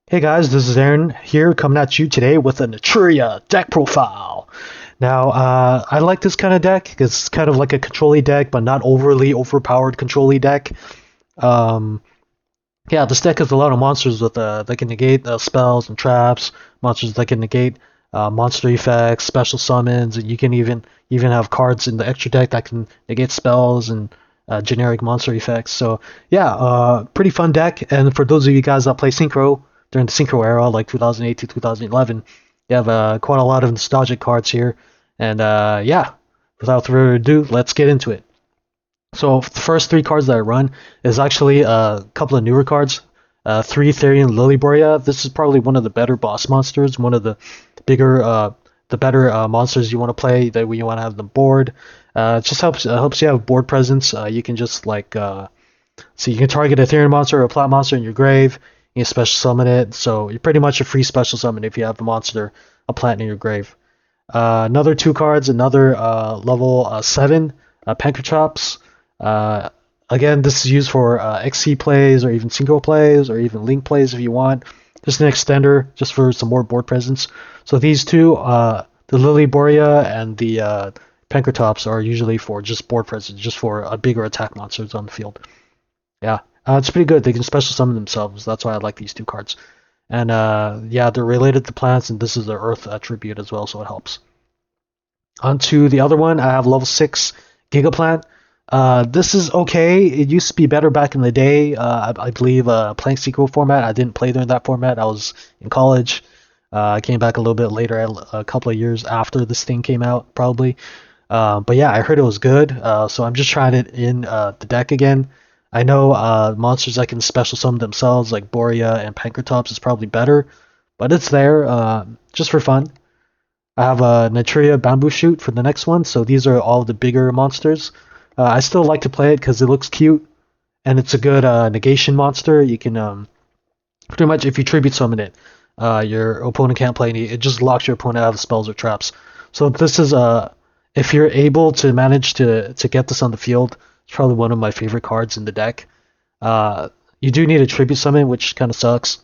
Hey guys, this is Aaron here coming at you today with a Naturia deck profile. Now, I like this kind of deck because it's kind of like a control deck, but not overly overpowered control deck. Um, yeah, this deck has a lot of monsters with that can negate spells and traps, monsters that can negate monster effects, special summons, and you can even have cards in the extra deck that can negate spells and generic monster effects. So yeah, pretty fun deck. And for those of you guys that play Synchro during the Synchro era, like 2008 to 2011, you have quite a lot of nostalgic cards here. And yeah, without further ado, let's get into it. So the first three cards that I run is actually a couple of newer cards. Three Therian Lilyboria. This is probably one of the better boss monsters, one of the bigger, the better monsters you want to play that you want to have on the board. It just helps you have board presence. You can just so you can target a Therian monster or a plat monster in your grave. You can special summon it, so you're pretty much a free special summon if you have a monster, a plat in your grave. Another two cards, another level 7 Pankratops. Uh, Again, this is used for XC plays or even single plays or even link plays if you want. Just an extender, just for some more board presence. So these two, the Lily Borea and the Pankratops, are usually for just board presence, just for bigger attack monsters on the field. Yeah, it's pretty good. They can special summon themselves. That's why I like these two cards. And yeah, they're related to plants, and this is the Earth attribute as well, so it helps. Onto the other one, I have level 6 Gigaplant. This is okay. It used to be better back in the day. I believe playing sequel format. I didn't play during that format. I was in college. I came back a little bit later, a couple of years after this thing came out, probably. But yeah, I heard it was good. So I'm just trying it in the deck again. I know monsters that can special summon themselves, like Borea and Pankratops, is probably better, but it's there just for fun. I have a Naturia Bamboo Shoot for the next one, so these are all the bigger monsters. I still like to play it because it looks cute, and it's a good negation monster. You can pretty much, if you tribute summon it, your opponent can't play any. It just locks your opponent out of spells or traps. So this is if you're able to manage to get this on the field, it's probably one of my favorite cards in the deck. You do need a tribute summon, which kind of sucks,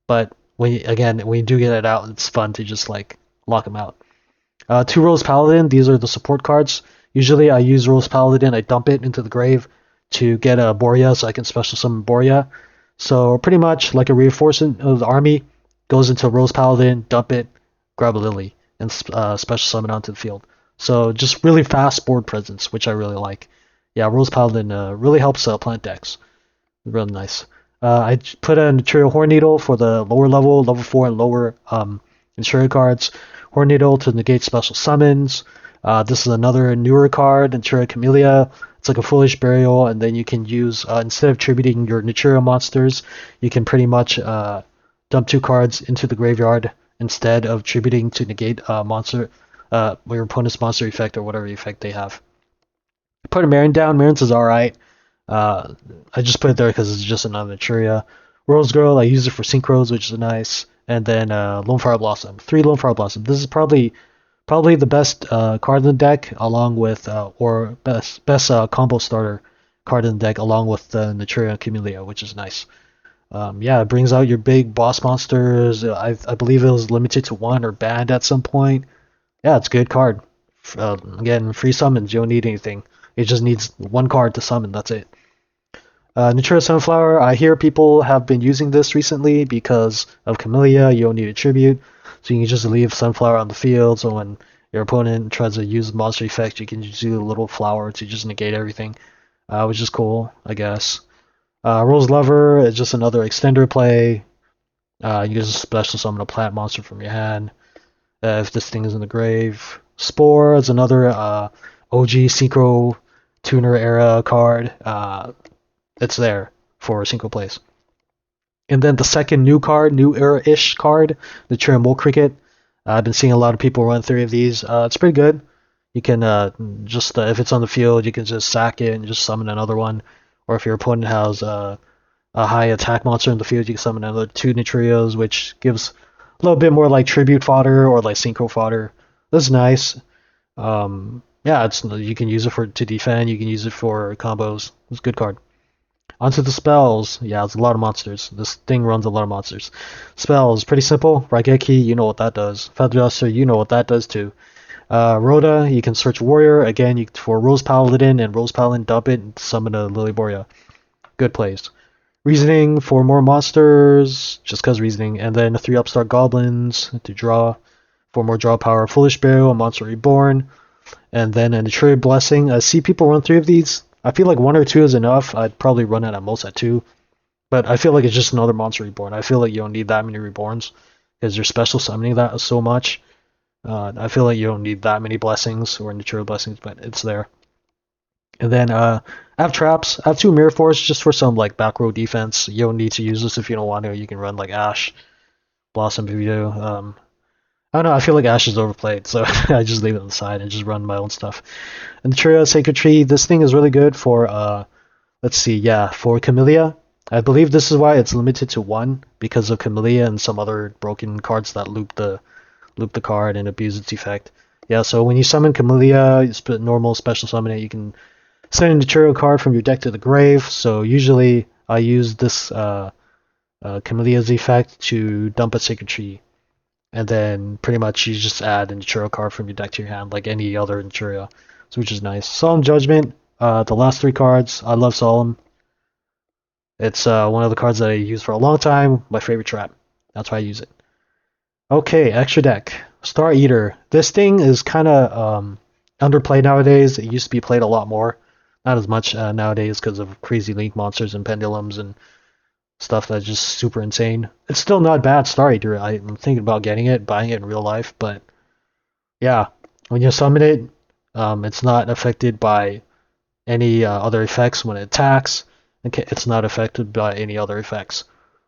but when you do get it out, it's fun to just like lock them out. Two Rose Paladin, these are the support cards. Usually I use Rose Paladin, I dump it into the grave to get a Borea so I can special summon Borea. So pretty much like a reinforcement of the army, goes into Rose Paladin, dump it, grab a Lily, and special summon onto the field. So just really fast board presence, which I really like. Yeah, Rose Paladin really helps plant decks. Really nice. I put a Naturia Horn Needle for the lower level, level 4 and lower Naturia cards. Horn Needle to negate special summons. This is another newer card, Naturia Camellia. It's like a Foolish Burial, and then you can use, instead of tributing your Naturia monsters, you can pretty much dump two cards into the graveyard instead of tributing to negate your opponent's monster effect or whatever effect they have. Put a Marin down. Marin's is alright. Uh, I just put it there because it's just another Naturia. Rose Girl, I use it for synchros, which is nice. And then Lone Fire Blossom. Three Lone Fire Blossom. This is probably the best card in the deck, along with or best combo starter card in the deck, along with the Naturia Camellia, which is nice. Yeah, it brings out your big boss monsters. I believe it was limited to one or banned at some point. Yeah, it's a good card. Again, free summons. You don't need anything. It just needs one card to summon. That's it. Naturia Sunflower, I hear people have been using this recently because of Camellia. You don't need a tribute, so you can just leave Sunflower on the field. So when your opponent tries to use monster effect, you can just do a little flower to just negate everything, which is cool, I guess. Rose Lover is just another extender play. You can just special summon a plant monster from your hand if this thing is in the grave. Spore is another OG Synchro Tuner era card. It's there for synchro plays. And then the second new card, new era-ish card, the Mole Cricket. I've been seeing a lot of people run three of these. It's pretty good. You can just if it's on the field, you can just sack it and just summon another one. Or if your opponent has a high attack monster in the field, you can summon another two Nitrios, which gives a little bit more like tribute fodder or like synchro fodder. This is nice. Yeah, it's you can use it for to defend. You can use it for combos. It's a good card. Onto the spells. Yeah, it's a lot of monsters. This thing runs a lot of monsters. Spells, pretty simple. Raigeki, you know what that does. Feather Duster, you know what that does too. Rhoda, you can search Warrior. Again, for Rose Paladin and Rose Paladin, dump it and summon a Lilyboria. Good plays. Reasoning for more monsters, just cause reasoning. And then 3 Upstart Goblins to draw for more draw power. Foolish Burial, a Monster Reborn. And then a Naturia Blessing. I see people run 3 of these. I feel like 1 or 2 is enough. I'd probably run it at most at 2. But I feel like it's just another Monster Reborn. I feel like you don't need that many Reborns because you're special summoning that so much. I feel like you don't need that many blessings or Natural blessings, but it's there. And then I have traps. I have 2 Mirror Force just for some like back row defense. You don't need to use this if you don't want to. You can run like Ash, Blossom if you do. I don't know. I feel like Ash is overplayed, so I just leave it on the side and just run my own stuff. And the Trio Sacred Tree. This thing is really good for let's see, yeah, for Camellia. I believe this is why it's limited to 1 because of Camellia and some other broken cards that loop the card and abuse its effect. Yeah, so when you summon Camellia, normal special summon it, you can send a Naturia card from your deck to the grave. So usually I use this Camellia's effect to dump a Sacred Tree. And then pretty much you just add a Naturia card from your deck to your hand like any other Naturia, so which is nice. Solemn Judgment, the last 3 cards, I love Solemn. It's one of the cards that I use for a long time, my favorite trap. That's why I use it. Okay, extra deck. Star Eater. This thing is kind of underplayed nowadays. It used to be played a lot more. Not as much nowadays because of crazy link monsters and pendulums and stuff that's just super insane. It's still not bad, Star Eater. I'm thinking about getting it, buying it in real life, but yeah, when you summon it, it's not affected by any other effects when it attacks. It's not affected by any other effects.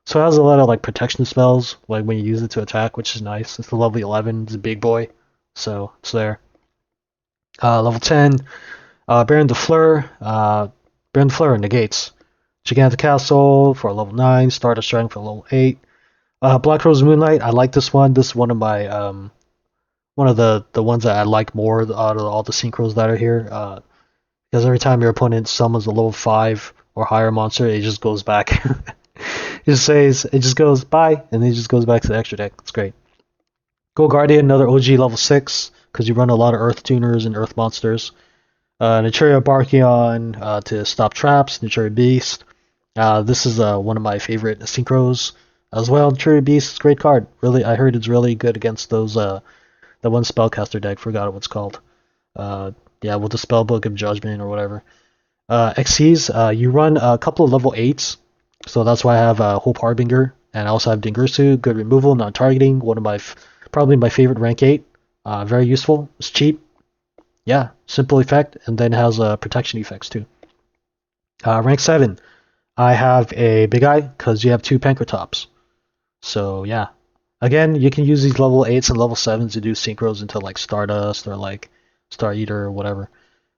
So it has a lot of like protection spells, like when you use it to attack, which is nice. It's a level 11, it's a big boy, so it's there. Level 10, Baron de Fleur. Baron de Fleur negates. Gigantic Castle for level 9, Stardust Strength for level 8. Black Rose Moonlight, I like this one. This is one of my one of the ones that I like more out of all the synchros that are here. Because every time your opponent summons a level 5 or higher monster, it just goes back. It just goes bye, and then it just goes back to the extra deck. It's great. Go Guardian, another OG level 6, because you run a lot of Earth Tuners and Earth monsters. Naturia Barkion to stop traps. Naturia Beast. This is one of my favorite synchros as well. Naturia Beast is a great card. Really, I heard it's really good against those the one spellcaster deck. Forgot what it's called. Yeah, with the Spellbook of Judgment or whatever. Xyz, you run a couple of level 8s, so that's why I have Hope Harbinger, and I also have Dingirsu, good removal, non-targeting, one of my, probably my favorite rank 8, very useful, it's cheap, yeah, simple effect, and then has protection effects too. Rank 7, I have a Big Eye, because you have 2 Pankratops, so yeah. Again, you can use these level 8s and level 7s to do synchros into like Stardust or like Star Eater or whatever.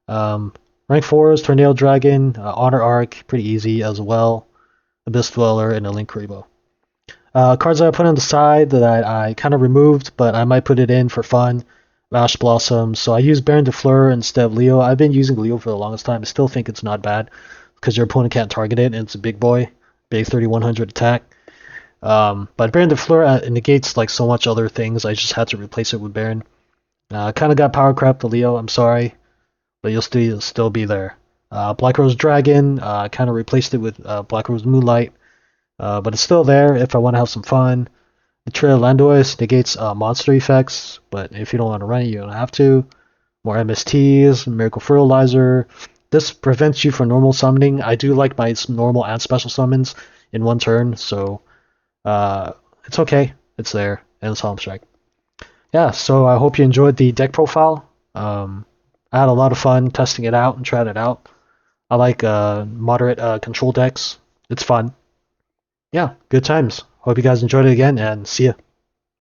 Rank 4 is Tornado Dragon, Honor Arc, pretty easy as well. Abyss Dweller, and a Link Kuriboh. Cards that I put on the side that I kind of removed, but I might put it in for fun. Ash Blossom. So I use Baron de Fleur instead of Leo. I've been using Leo for the longest time. I still think it's not bad because your opponent can't target it, and it's a big boy, big 3100 attack. But Baron de Fleur negates like so much other things. I just had to replace it with Baron. Kind of got power crap to Leo. I'm sorry, but you'll still be there. Black Rose Dragon, kind of replaced it with Black Rose Moonlight, but it's still there if I want to have some fun. The Trail Landois negates monster effects, but if you don't want to run it, you don't have to. More MSTs, Miracle Fertilizer. This prevents you from normal summoning. I do like my normal and special summons in one turn, so it's okay. It's there, and it's Home Strike. Yeah, so I hope you enjoyed the deck profile. I had a lot of fun testing it out and trying it out. I like moderate control decks. It's fun. Yeah, good times. Hope you guys enjoyed it again, and see ya.